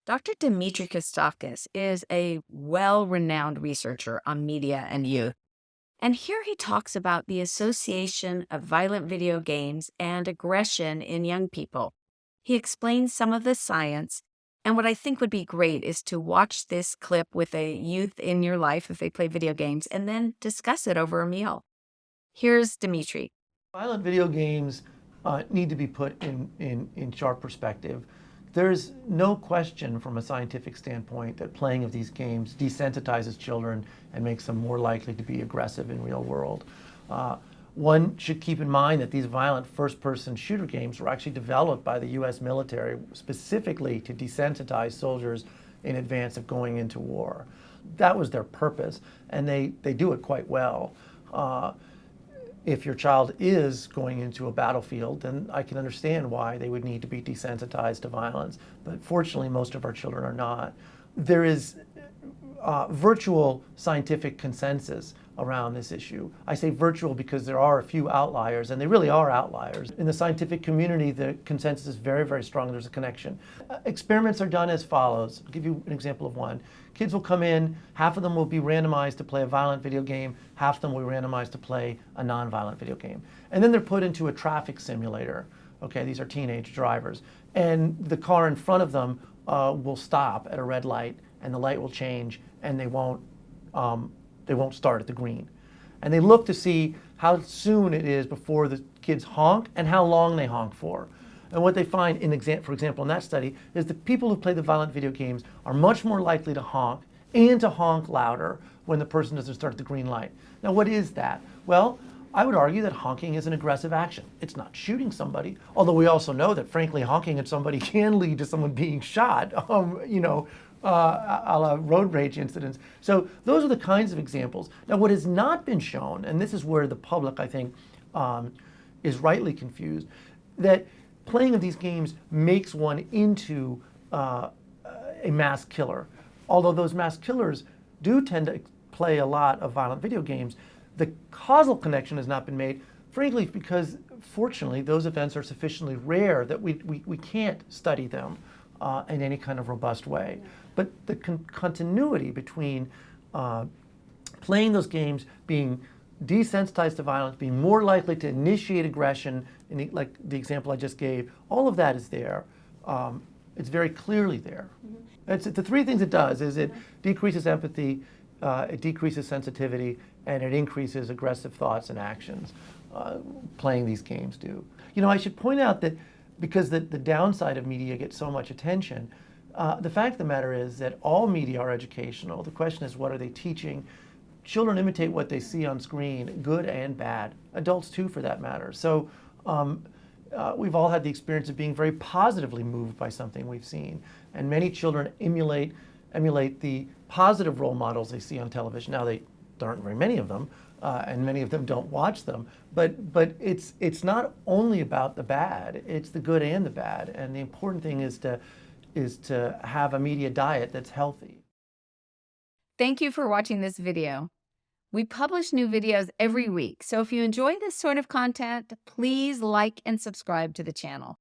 Dr. Dimitri Christakis is a well-renowned researcher on media and youth. And here he talks about the association of violent video games and aggression in young people. He explains some of the science. And what I think would be great is to watch this clip with a youth in your life if they play video games and then discuss it over a meal. Here's Dimitri. Violent video games need to be put in sharp perspective. There's no question from a scientific standpoint that playing of these games desensitizes children and makes them more likely to be aggressive in real world. One should keep in mind that these violent first-person shooter games were actually developed by the U.S. military specifically to desensitize soldiers in advance of going into war. That was their purpose, and they do it quite well. If your child is going into a battlefield, then I can understand why they would need to be desensitized to violence. But fortunately, most of our children are not. There is virtual scientific consensus around this issue. I say virtual because there are a few outliers, and they really are outliers. In the scientific community, the consensus is very, very strong. There's a connection. Experiments are done as follows. I'll give you an example of one. Kids will come in, half of them will be randomized to play a violent video game, half of them will be randomized to play a non-violent video game. And then they're put into a traffic simulator. Okay, these are teenage drivers. And the car in front of them will stop at a red light, and the light will change, and they won't start at the green. And they look to see how soon it is before the kids honk and how long they honk for. And what they find, for example, in that study, is that people who play the violent video games are much more likely to honk and to honk louder when the person doesn't start at the green light. Now, what is that? Well, I would argue that honking is an aggressive action. It's not shooting somebody, although we also know that, frankly, honking at somebody can lead to someone being shot, a la road rage incidents. So those are the kinds of examples. Now, what has not been shown, and this is where the public, I think, is rightly confused, that playing of these games makes one into a mass killer. Although those mass killers do tend to play a lot of violent video games, the causal connection has not been made, frankly, because fortunately those events are sufficiently rare that we can't study them in any kind of robust way. But the continuity between playing those games, being desensitized to violence, being more likely to initiate aggression, like the example I just gave, all of that is there. It's very clearly there. It's the three things it does is it decreases empathy, it decreases sensitivity, and it increases aggressive thoughts and actions. Playing these games do. I should point out that because the downside of media gets so much attention, the fact of the matter is that all media are educational. The question is, what are they teaching? Children imitate what they see on screen, good and bad. Adults too, for that matter. So we've all had the experience of being very positively moved by something we've seen. And many children emulate the positive role models they see on television. Now, there aren't very many of them, and many of them don't watch them. But it's not only about the bad, it's the good and the bad. And the important thing is to have a media diet that's healthy. Thank you for watching this video. We publish new videos every week, so if you enjoy this sort of content, please like and subscribe to the channel.